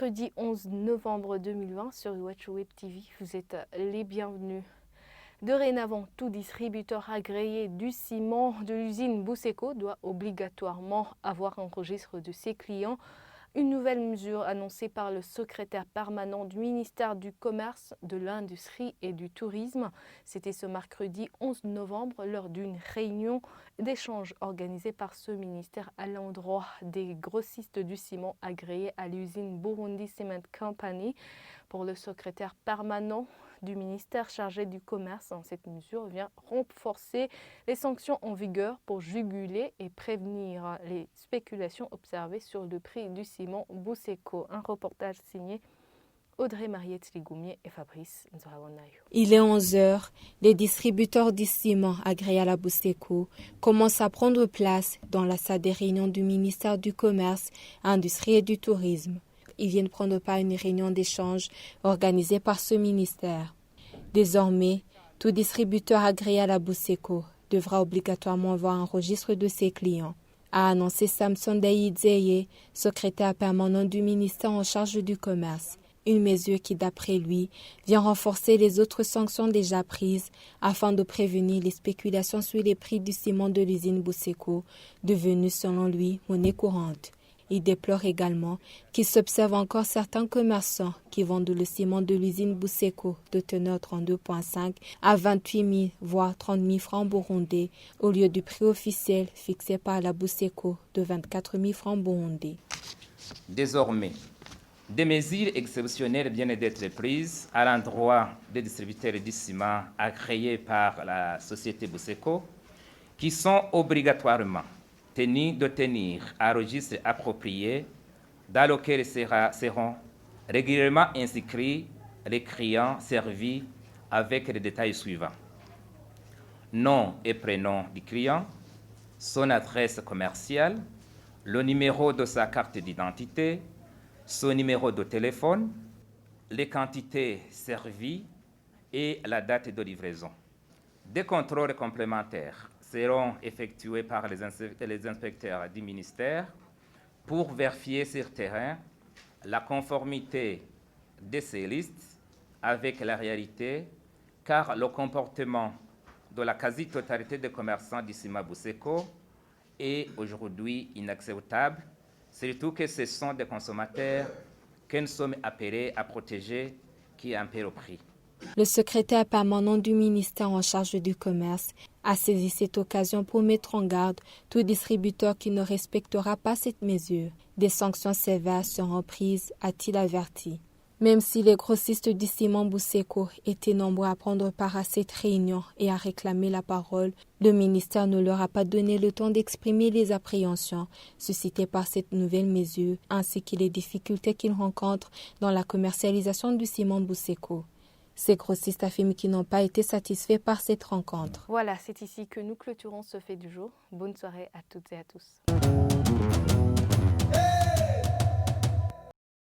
mercredi 11 novembre 2020 sur WatchWeb TV. Vous êtes les bienvenus. Dorénavant, tout distributeur agréé du ciment de l'usine Bousseko doit obligatoirement avoir un registre de ses clients. Une nouvelle mesure annoncée par le secrétaire permanent du ministère du Commerce, de l'Industrie et du Tourisme. C'était ce mercredi 11 novembre lors d'une réunion d'échange organisée par ce ministère à l'endroit des grossistes du ciment agréés à l'usine Burundi Cement Company. Pour le secrétaire permanent du ministère chargé du commerce, cette mesure vient renforcer les sanctions en vigueur pour juguler et prévenir les spéculations observées sur le prix du ciment Bousseko. Un reportage signé Audrey Mariette Ligoumier et Fabrice Nzohawonayo. Il est 11 heures. Les distributeurs du ciment agréés à la Bousseko commencent à prendre place dans la salle des réunions du ministère du Commerce, Industrie et du Tourisme. Ils viennent prendre part à une réunion d'échange organisée par ce ministère. Désormais, tout distributeur agréé à la Bousseko devra obligatoirement avoir un registre de ses clients, a annoncé Samson Daïdzeye, secrétaire permanent du ministère en charge du commerce. Une mesure qui, d'après lui, vient renforcer les autres sanctions déjà prises afin de prévenir les spéculations sur les prix du ciment de l'usine Bousseko, devenue selon lui monnaie courante. Il déplore également qu'il s'observe encore certains commerçants qui vendent le ciment de l'usine Bousseko de teneur 32,5 à 28 000 voire 30 000 francs burundais au lieu du prix officiel fixé par la Bousseko de 24 000 francs burundais. Désormais, des mesures exceptionnelles viennent d'être prises à l'endroit des distributeurs du ciment agréés par la société Bousseko qui sont obligatoirement tenus de tenir un registre approprié dans lequel seront régulièrement inscrits les clients servis avec les détails suivants: nom et prénom du client, son adresse commerciale, le numéro de sa carte d'identité, son numéro de téléphone, les quantités servies et la date de livraison. Des contrôles complémentaires seront effectués par les inspecteurs du ministère pour vérifier sur terrain la conformité de ces listes avec la réalité, car le comportement de la quasi-totalité des commerçants du ciment Bousseko est aujourd'hui inacceptable, surtout que ce sont des consommateurs que nous sommes appelés à protéger qui en paient le prix. Le secrétaire permanent du ministère en charge du commerce a saisi cette occasion pour mettre en garde tout distributeur qui ne respectera pas cette mesure. Des sanctions sévères seront prises, a-t-il averti. Même si les grossistes du ciment Bousseko étaient nombreux à prendre part à cette réunion et à réclamer la parole, le ministère ne leur a pas donné le temps d'exprimer les appréhensions suscitées par cette nouvelle mesure, ainsi que les difficultés qu'ils rencontrent dans la commercialisation du ciment Bousseko. Ces grossistes affirment qu'ils n'ont pas été satisfaits par cette rencontre. Voilà, c'est ici que nous clôturons ce fait du jour. Bonne soirée à toutes et à tous.